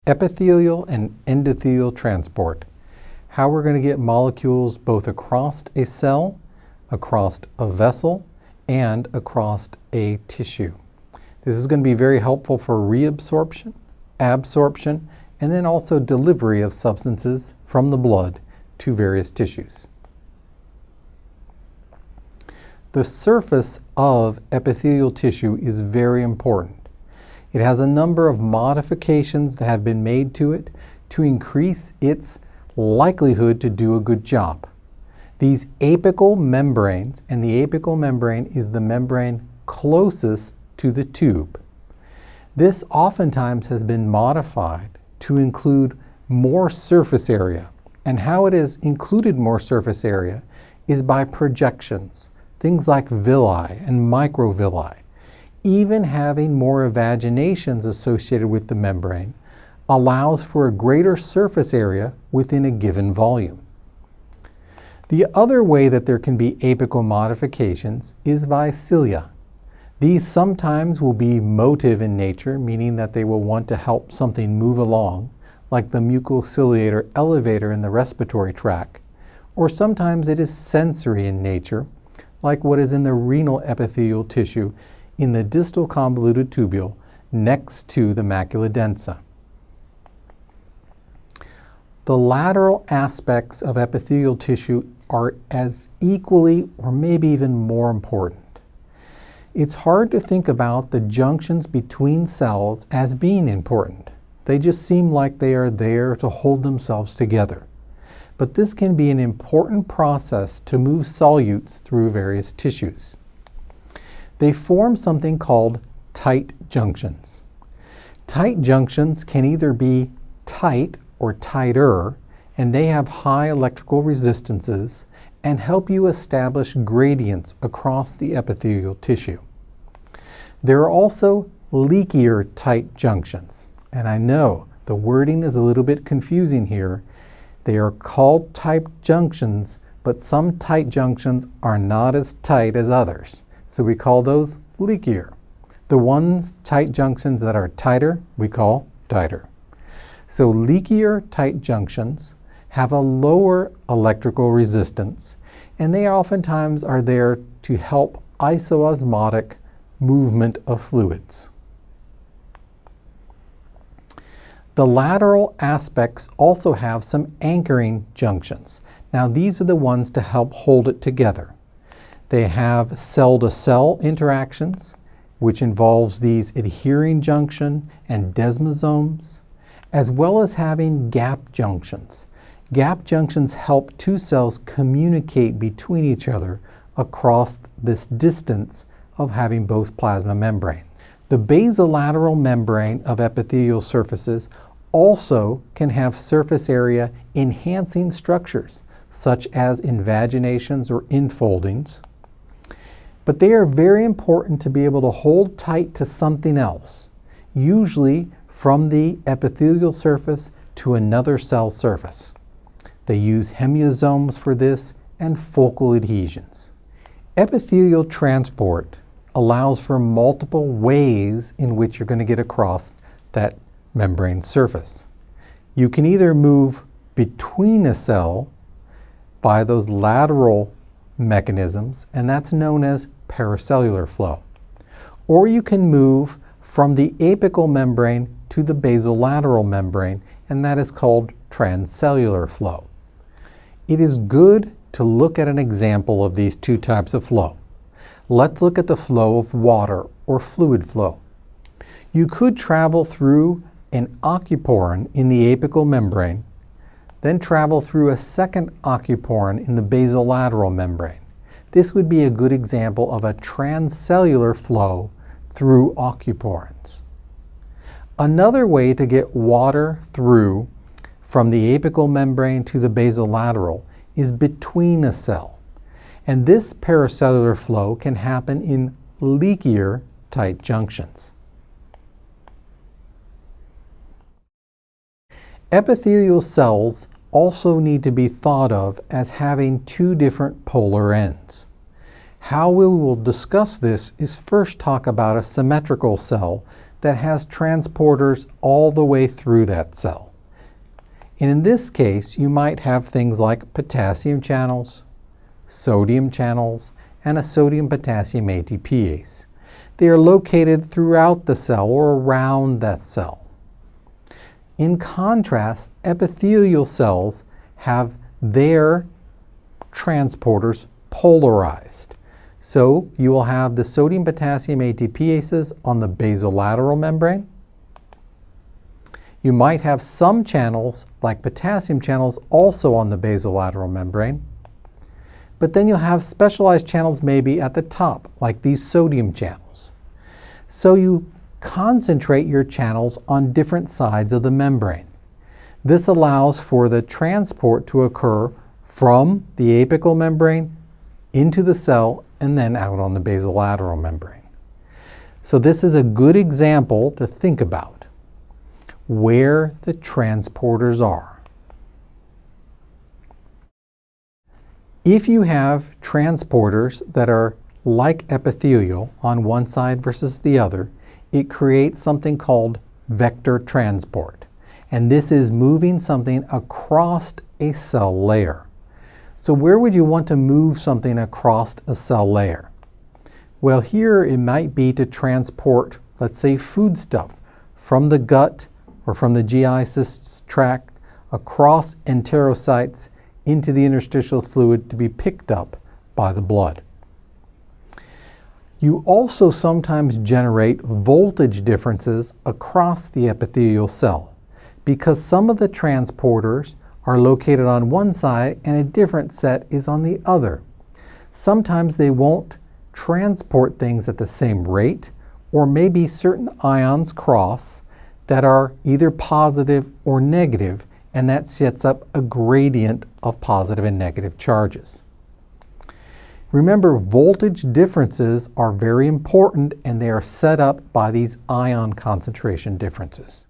epithelial and endothelial transport. How we're going to get molecules both across a cell, across a vessel, and across a tissue. This is going to be very helpful for reabsorption, absorption, and then also delivery of substances from the blood to various tissues. The surface of epithelial tissue is very important. It has a number of modifications that have been made to it to increase its likelihood to do a good job. These apical membranes, and the apical membrane is the membrane closest to the tube. This oftentimes has been modified to include more surface area, and how it has included more surface area is by projections, things like villi and microvilli. Even having more evaginations associated with the membrane allows for a greater surface area within a given volume. The other way that there can be apical modifications is by cilia. These sometimes will be motive in nature, meaning that they will want to help something move along, like the mucociliator elevator in the respiratory tract, or sometimes it is sensory in nature, like what is in the renal epithelial tissue in the distal convoluted tubule next to the macula densa. The lateral aspects of epithelial tissue are as equally or maybe even more important. It's hard to think about the junctions between cells as being important. They just seem like they are there to hold themselves together. But this can be an important process to move solutes through various tissues. They form something called tight junctions. Tight junctions can either be tight or tighter, and they have high electrical resistances and help you establish gradients across the epithelial tissue. There are also leakier tight junctions, and I know the wording is a little bit confusing here. They are called tight junctions, but some tight junctions are not as tight as others. So we call those leakier. The tight junctions that are tighter, we call tighter. So leakier tight junctions have a lower electrical resistance, and they oftentimes are there to help isoosmotic movement of fluids. The lateral aspects also have some anchoring junctions. Now these are the ones to help hold it together. They have cell-to-cell interactions, which involves these adhering junction and desmosomes, as well as having gap junctions. Gap junctions help two cells communicate between each other across this distance of having both plasma membranes. The basolateral membrane of epithelial surfaces also can have surface area enhancing structures, such as invaginations or infoldings. But they are very important to be able to hold tight to something else, usually from the epithelial surface to another cell surface. They use hemiosomes for this and focal adhesions. Epithelial transport allows for multiple ways in which you're going to get across that membrane surface. You can either move between a cell by those lateral mechanisms, and that's known as paracellular flow. Or you can move from the apical membrane to the basolateral membrane, and that is called transcellular flow. It is good to look at an example of these two types of flow. Let's look at the flow of water or fluid flow. You could travel through an aquaporin in the apical membrane, then travel through a second aquaporin in the basolateral membrane. This would be a good example of a transcellular flow through aquaporins. Another way to get water through from the apical membrane to the basolateral is between a cell. And this paracellular flow can happen in leakier tight junctions. Epithelial cells also need to be thought of as having two different polar ends. How we will discuss this is first talk about a symmetrical cell that has transporters all the way through that cell. And in this case, you might have things like potassium channels, sodium channels, and a sodium-potassium ATPase. They are located throughout the cell or around that cell. In contrast, epithelial cells have their transporters polarized. So you will have the sodium-potassium ATPases on the basolateral membrane. You might have some channels, like potassium channels, also on the basolateral membrane. But then you'll have specialized channels maybe at the top, like these sodium channels. So you concentrate your channels on different sides of the membrane. This allows for the transport to occur from the apical membrane into the cell and then out on the basolateral membrane. So this is a good example to think about where the transporters are. If you have transporters that are like epithelial on one side versus the other, it creates something called vector transport. And this is moving something across a cell layer. So where would you want to move something across a cell layer? Well, here it might be to transport, let's say, foodstuff from the gut or from the GI tract across enterocytes into the interstitial fluid to be picked up by the blood. You also sometimes generate voltage differences across the epithelial cell because some of the transporters are located on one side and a different set is on the other. Sometimes they won't transport things at the same rate, or maybe certain ions cross that are either positive or negative, and that sets up a gradient of positive and negative charges. Remember, voltage differences are very important and they are set up by these ion concentration differences.